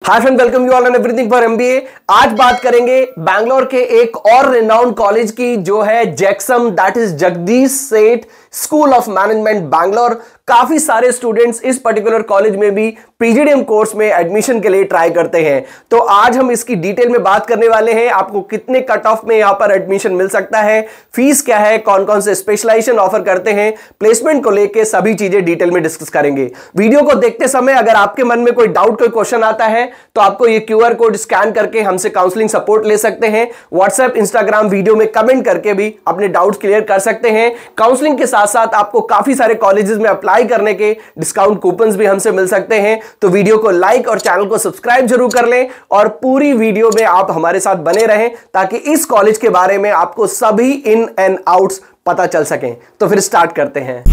Hi friend, welcome you all and everything for MBA. आज बात करेंगे बैंगलोर के एक और रिनाउंड कॉलेज की, जो है जैक्सम, दैट इज जगदीश सेठ स्कूल ऑफ मैनेजमेंट बैंगलोर। काफी सारे स्टूडेंट्स इस पर्टिकुलर कॉलेज में भी पीजीडीएम कोर्स में एडमिशन के लिए ट्राई करते हैं। तो आज हम इसकी डिटेल में बात करने वाले हैं। आपको कितने कट ऑफ में यहां पर एडमिशन मिल सकता है, फीस क्या है, कौन कौन से स्पेशलाइजेशन ऑफर करते हैं, प्लेसमेंट को लेकर सभी चीजें डिटेल में डिस्कस करेंगे। वीडियो को देखते समय अगर आपके मन में कोई डाउट, कोई क्वेश्चन आता है तो आपको ये क्यूआर कोड स्कैन करके हमसे काउंसलिंग सपोर्ट ले सकते हैं। व्हाट्सएप, इंस्टाग्राम वीडियो में कमेंट करके भी अपने डाउट्स क्लियर कर सकते हैं। काउंसलिंग के साथ साथ आपको काफी सारे कॉलेजेस में अप्लाई करने के डिस्काउंट कूपन्स भी हमसे मिल सकते हैं। तो वीडियो को लाइक और चैनल को सब्सक्राइब जरूर कर लें और पूरी वीडियो में आप हमारे साथ बने रहें ताकि इस कॉलेज के बारे में आपको सभी इन एंड आउट्स पता चल सकें। तो फिर स्टार्ट करते हैं।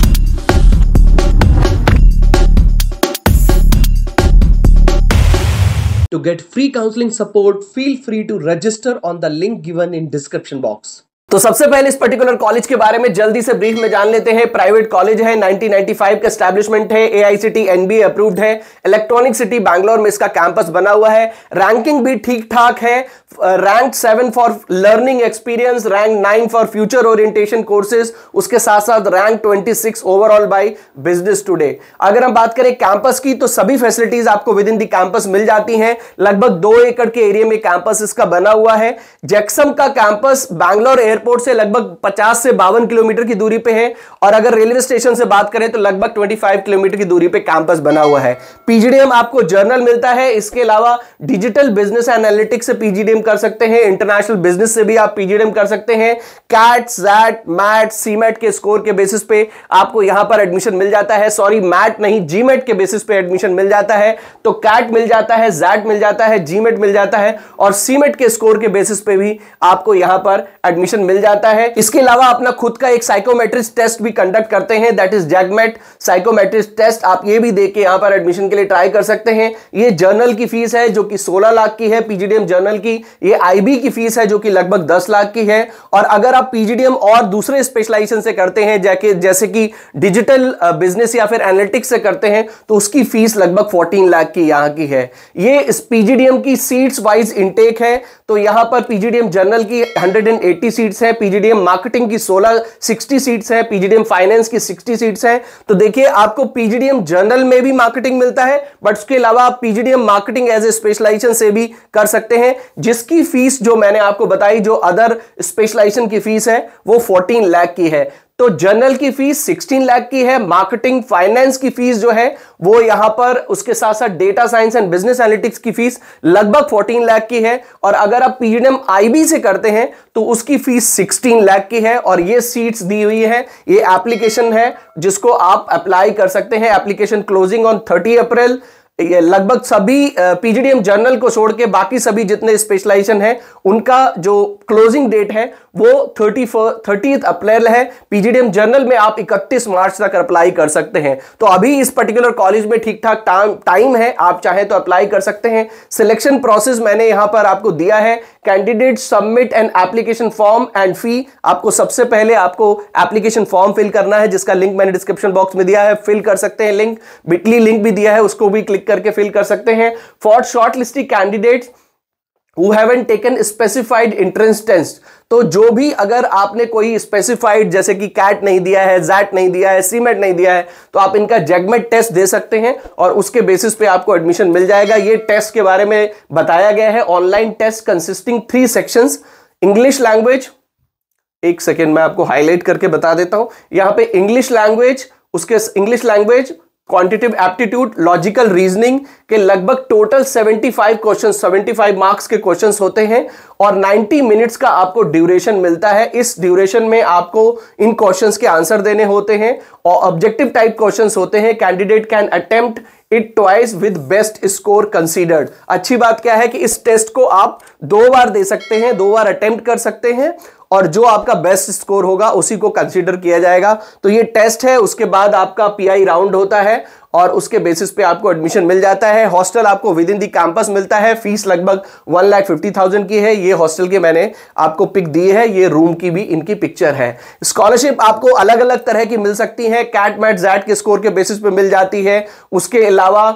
To get free counseling support, feel free to register on the link given in description box. तो सबसे पहले इस पर्टिकुलर कॉलेज के बारे में जल्दी से ब्रीफ में जान लेते हैं। प्राइवेट कॉलेज है, 1995 का एस्टैब्लिशमेंट है, एआईसीटी एनबीए अप्रूव्ड है, इलेक्ट्रॉनिक सिटी बैंगलोर में इसका कैंपस बना हुआ है। रैंकिंग भी ठीक ठाक है, rank 7 for learning experience, rank 9 for future orientation courses, उसके साथ साथ rank 26 overall by business today. अगर हम बात करें कैंपस की तो सभी फैसिलिटीज आपको विद इन द कैंपस मिल जाती हैं। लगभग 2 एकड़ के एरिया में कैंपस इसका बना हुआ है। जैक्सम का कैंपस बैंगलोर एयरपोर्ट से लगभग 50 से 52 किलोमीटर की दूरी पे है और अगर रेलवे स्टेशन से बात करें तो लगभग 25 किलोमीटर की दूरी पे कैंपस बना हुआ है। पीजीडीएम आपको जर्नल मिलता है, इसके अलावा डिजिटल बिजनेस एनालिटिक्स से पीजीडीएम कर सकते हैं, इंटरनेशनल बिजनेस से भी आप पीजीडीएम कर सकते हैं। कैट, जैट, मैट, सीमेट के स्कोर के बेसिस पे आपको यहां पर एडमिशन मिल जाता है। सॉरी, मैट नहीं, जीमेट के बेसिस पे एडमिशन मिल जाता है। तो कैट मिल जाता है, जैट मिल जाता है, जीमेट मिल जाता है और सीमेट के स्कोर के बेसिस पे भी आपको यहां पर एडमिशन मिल जाता है। इसके अलावा अपना खुद का एक साइकोमेट्रिक्स टेस्ट भी कंडक्ट करते हैं, दैट इज जैगमेट साइकोमेट्रिक्स टेस्ट। आप ये भी देके यहां पर एडमिशन के लिए ट्राई कर सकते हैं। ये जर्नल की फीस है जो कि 16 लाख की है पीजीडीएम जर्नल की। ये आईबी की फीस है जो कि लगभग 10 लाख की है। और अगर आप पीजीडीएम और दूसरे स्पेशलाइजेशन से करते हैं जैसे कि डिजिटल बिजनेस या फिर एनालिटिक्स से करते हैं तो उसकी फीस लगभग 14 लाख की यहां की है। ये इस पीजीडीएम की सीट्स वाइज इनटेक है। तो यहां पर पीजीडीएम जर्नल की 180 सीट्स है, पीजीडीएम मार्केटिंग की 60 सीट्स है, पीजीडीएम फाइनेंस की 60 सीट्स है। तो देखिए, आपको पीजीडीएम जर्नल में भी मार्केटिंग मिलता है, बट उसके अलावा आप PGDM marketing as a specialisation से भी कर सकते हैं, जिसकी फीस जो मैंने आपको बताई, जो अदर स्पेशलाइजेशन की फीस है वो 14 लाख की है। तो जर्नल की फीस 16 लाख की है, मार्केटिंग फाइनेंस की फीस जो है वो यहां पर, उसके साथ साथ data science and business analytics की फीस लगभग 14 लाख की है। और अगर आप पीजीडीएम आईबी से करते हैं तो उसकी फीस 16 लाख की है। और ये सीट्स दी हुई है, ये एप्लीकेशन है जिसको आप अप्लाई कर सकते हैं। एप्लीकेशन क्लोजिंग ऑन 30 अप्रैल। ये लगभग सभी पीजीडीएम जर्नल को छोड़ के बाकी सभी जितने स्पेशलाइजेशन है उनका जो क्लोजिंग डेट है वो 30 अप्रैल है। पीजीडीएम जर्नल में आप 31 मार्च तक अप्लाई कर सकते हैं। तो अभी इस पर्टिकुलर कॉलेज में ठीक ठाक टाइम है, आप चाहें तो अप्लाई कर सकते हैं। सिलेक्शन प्रोसेस मैंने यहां पर आपको दिया है। Candidate submit an application form and fee. आपको सबसे पहले आपको एप्लीकेशन फॉर्म फिल करना है, जिसका लिंक मैंने डिस्क्रिप्शन बॉक्स में दिया है, फिल कर सकते हैं। लिंक बिटली लिंक भी दिया है, उसको भी क्लिक करके फिल कर सकते हैं। For shortlisted candidates who haven't taken specified entrance test, तो जो भी अगर आपने कोई स्पेसिफाइड जैसे कि कैट नहीं दिया है, जैट नहीं दिया है, सीमेट नहीं दिया है, तो आप इनका जैगमेट टेस्ट दे सकते हैं और उसके बेसिस पे आपको एडमिशन मिल जाएगा। ये टेस्ट के बारे में बताया गया है। Online test consisting 3 sections. English language, एक सेकेंड मैं आपको हाईलाइट करके बता देता हूं। यहां पे इंग्लिश लैंग्वेज, उसके English language, quantitative aptitude, logical reasoning के लगभग टोटल 75 क्वेश्चन, 75 मार्क्स के क्वेश्चंस होते हैं और 90 मिनट्स का आपको ड्यूरेशन मिलता है। इस ड्यूरेशन में आपको इन क्वेश्चंस के आंसर देने होते हैं और ऑब्जेक्टिव टाइप क्वेश्चंस होते हैं। Candidate can attempt it twice with best score considered. अच्छी बात क्या है कि इस टेस्ट को आप 2 बार दे सकते हैं, 2 बार अटेम्प्ट कर सकते हैं और जो आपका बेस्ट स्कोर होगा उसी को कंसीडर किया जाएगा। तो ये टेस्ट है, उसके बाद आपका पीआई राउंड होता है और उसके बेसिस पे आपको एडमिशन मिल जाता है। हॉस्टल आपको विद इन दी कैंपस मिलता है। फीस लगभग 1,50,000 की है। ये हॉस्टल की मैंने आपको पिक दी है, ये रूम की भी इनकी पिक्चर है। स्कॉलरशिप आपको अलग अलग तरह की मिल सकती है, कैट मैट जैट के स्कोर के बेसिस पे मिल जाती है। उसके अलावा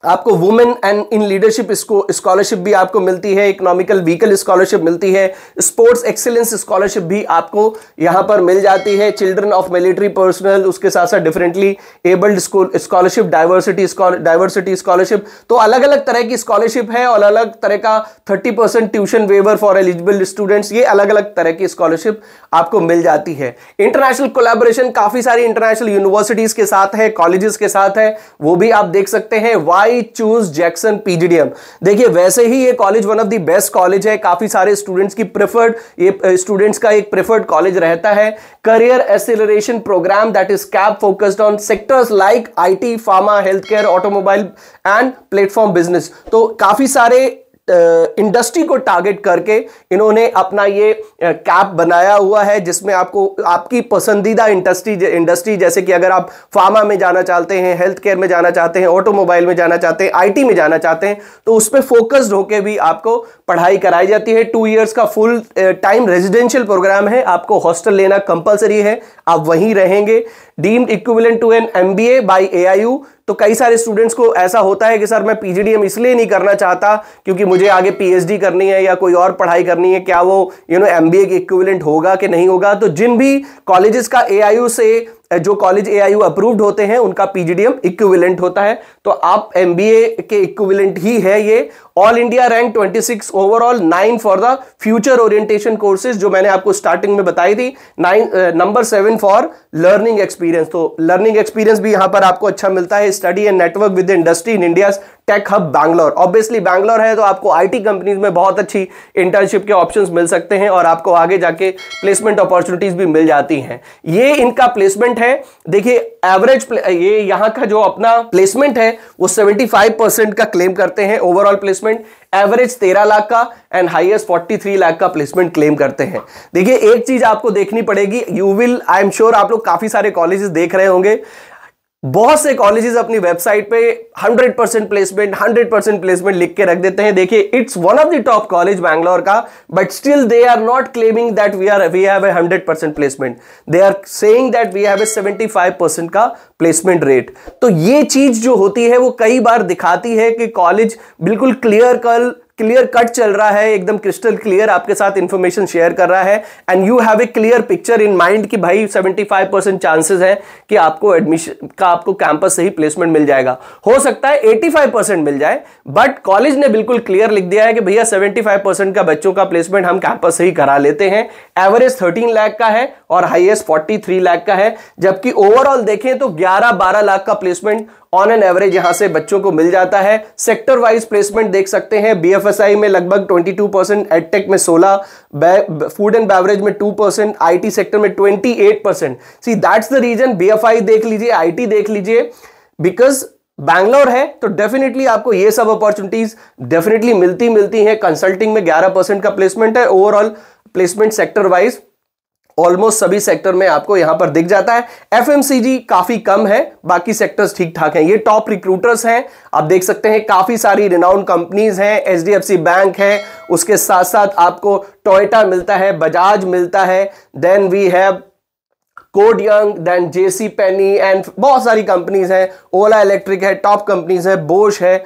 आपको women and in leadership scholarship भी आपको मिलती है, इकोनॉमिकल व्हीकल स्कॉलरशिप मिलती है, स्पोर्ट्स एक्सीलेंस स्कॉलरशिप भी आपको यहां पर मिल जाती है, चिल्ड्रन ऑफ मिलिट्री पर्सनल, उसके साथ साथ differently abled scholarship, diversity scholarship. तो अलग अलग तरह की स्कॉलरशिप है और अलग तरह का 30% tuition waiver for eligible students, ये अलग अलग तरह की स्कॉलरशिप आपको मिल जाती है। इंटरनेशनल कोलैबोरेशन काफी सारी इंटरनेशनल यूनिवर्सिटीज के साथ है, कॉलेजेस के साथ है, वो भी आप देख सकते हैं। वाई चूज जैक्सन पीजीडीएम, देखिए वैसे ही ये college one of the best college है, काफी सारे स्टूडेंट्स की प्रेफर्ड, ये स्टूडेंट्स का एक प्रेफर्ड कॉलेज रहता है। Career acceleration programme that is CAP focused on sectors like IT, pharma, health care, automobile and platform business. तो काफी सारे इंडस्ट्री को टारगेट करके इन्होंने अपना ये कैप बनाया हुआ है, जिसमें आपको आपकी पसंदीदा इंडस्ट्री जैसे कि अगर आप फार्मा में जाना चाहते हैं, हेल्थ केयर में जाना चाहते हैं, ऑटोमोबाइल में जाना चाहते हैं, आईटी में जाना चाहते हैं, तो उस पर फोकस्ड होकर भी आपको पढ़ाई कराई जाती है। 2 इयर्स का फुल टाइम रेजिडेंशियल प्रोग्राम है, आपको हॉस्टल लेना कंपलसरी है, आप वहीं रहेंगे। Deemed equivalent to an MBA by AIU. तो कई सारे स्टूडेंट्स को ऐसा होता है कि सर मैं पीजीडीएम इसलिए नहीं करना चाहता क्योंकि मुझे आगे पीएचडी करनी है या कोई और पढ़ाई करनी है, क्या वो एमबीए के इक्विवेलेंट होगा कि नहीं होगा। तो जिन भी कॉलेजेस का एआईयू से, जो कॉलेज एआईयू अप्रूव्ड होते हैं, उनका पीजीडीएम इक्विवेलेंट होता है, तो आप एमबीए के इक्विवेलेंट ही है ये। All India rank 26 overall, 9 for the future orientation courses जो मैंने आपको स्टार्टिंग में बताई थी, नंबर 7 फॉर लर्निंग एक्सपीरियंस। तो लर्निंग एक्सपीरियंस भी यहां पर आपको अच्छा मिलता है। Study and network with industry in India tech hub Bangalore. Obviously Bangalore है तो आपको आईटी कंपनीज में बहुत अच्छी इंटर्नशिप के ऑप्शंस मिल सकते हैं और आपको आगे जाके प्लेसमेंट अपॉर्चुनिटीज भी मिल जाती हैं। ये इनका प्लेसमेंट है। देखिए एवरेज ये यहां का जो अपना प्लेसमेंट है वो 75% का क्लेम करते हैं ओवरऑल प्लेसमेंट, एवरेज 13 लाख का एंड हाईएस्ट 43 लाख का प्लेसमेंट क्लेम करते हैं। देखिए एक चीज आपको देखनी पड़ेगी, you will, I am sure आप लोग काफी सारे कॉलेजेस देख रहे होंगे, बहुत से कॉलेजेस अपनी वेबसाइट पे 100% प्लेसमेंट लिख के रख देते हैं। देखिए it's one of the top college Bangalore का, but still they are not claiming that we have a 100% placement, they are saying that we have a 75% का प्लेसमेंट रेट। तो ये चीज जो होती है वो कई बार दिखाती है कि कॉलेज बिल्कुल क्लियर कट चल रहा है, एकदम क्रिस्टल क्लियर आपके साथ इंफॉर्मेशन शेयर कर रहा है, and you have a clear picture in mind कि भाई 75% चांसेस है कि आपको एडमिशन का, आपको कैंपस से ही प्लेसमेंट मिल जाएगा। हो सकता है 85% मिल जाए, बट कॉलेज ने बिल्कुल क्लियर लिख दिया है कि भैया 75% का बच्चों का प्लेसमेंट हम कैंपस से ही करा लेते हैं। एवरेज 13 लाख का है और हाईएस्ट 43 लाख का है, जबकि ओवरऑल देखें तो 11-12 लाख का प्लेसमेंट ऑन एन एवरेज यहां से बच्चों को मिल जाता है। सेक्टर वाइज प्लेसमेंट देख सकते हैं, बीएफएसआई में लगभग 22%, एडटेक में 16%, फूड एंड बेवरेज में 2%, आईटी सेक्टर में 28%। See that's the reason, BFI देख लीजिए, आईटी देख लीजिए, बिकॉज बैंगलोर है तो डेफिनेटली आपको ये सब अपॉर्चुनिटीज डेफिनेटली मिलती हैं। कंसल्टिंग में 11% का प्लेसमेंट है, overall placement sector wise almost सभी सेक्टर में आपको यहां पर दिख जाता है। एफएमसीजी काफी कम है, बाकी सेक्टर्स ठीक ठाक हैं। ये टॉप रिक्रूटर्स हैं, आप देख सकते हैं, काफी सारी रिनाउंड कंपनीज हैं, एचडीएफसी बैंक है, उसके साथ साथ आपको टोयोटा मिलता है, बजाज मिलता है, then we have Code Young, then JC Penney and बहुत सारी कंपनीज हैं, ओला इलेक्ट्रिक है, टॉप कंपनीज है, बोश है,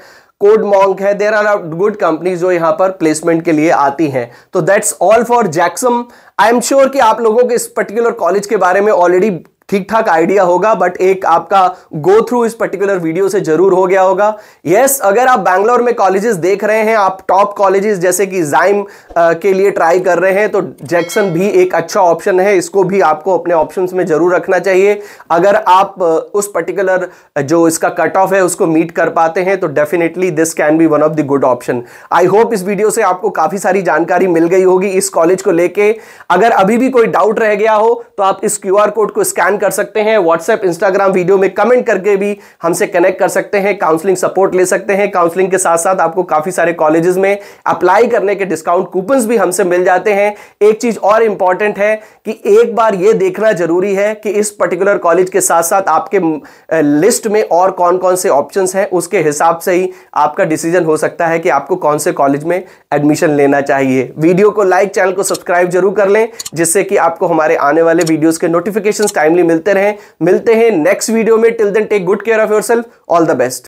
कोड मॉन्क है, देयर आर गुड कंपनीज जो यहां पर प्लेसमेंट के लिए आती हैं। तो that's all for Jackson. I am sure कि आप लोगों को इस पर्टिकुलर कॉलेज के बारे में ऑलरेडी ठीक ठाक आइडिया होगा, बट एक आपका गो थ्रू इस पर्टिकुलर वीडियो से जरूर हो गया होगा। यस, अगर आप बैंगलोर में कॉलेजेस देख रहे हैं, आप टॉप कॉलेजेस जैसे कि जाइम के लिए ट्राई कर रहे हैं, तो जैक्सन भी एक अच्छा ऑप्शन है, इसको भी आपको अपने ऑप्शंस में जरूर रखना चाहिए। अगर आप उस पर्टिकुलर जो इसका कट ऑफ है उसको मीट कर पाते हैं तो definitely this can be one of the good option. I hope इस वीडियो से आपको काफी सारी जानकारी मिल गई होगी इस कॉलेज को लेके। अगर अभी भी कोई डाउट रह गया हो तो आप इस क्यूआर कोड को स्कैन कर सकते हैं, व्हाट्सएप, इंस्टाग्राम वीडियो में कमेंट करके भी हमसे कनेक्ट कर सकते हैं, काउंसलिंग सपोर्ट ले सकते हैं। काउंसलिंग के साथ साथ आपको काफी सारे कॉलेजेस में अप्लाई करने के डिस्काउंट कूपन्स भी हमसे मिल जाते हैं। एक चीज और इंपॉर्टेंट है कि एक बार यह देखना जरूरी है कि इस पर्टिकुलर कॉलेज के साथ साथ आपके लिस्ट में और कौन कौन से ऑप्शंस हैं, उसके हिसाब से ही आपका डिसीजन हो सकता है कि आपको कौन से कॉलेज में एडमिशन लेना चाहिए। वीडियो को लाइक, चैनल को सब्सक्राइब जरूर कर लें, जिससे कि आपको हमारे आने वाले वीडियोस के नोटिफिकेशंस टाइमली मिलते हैं। मिलते हैं नेक्स्ट वीडियो में। Till then take good care of yourself. All the best.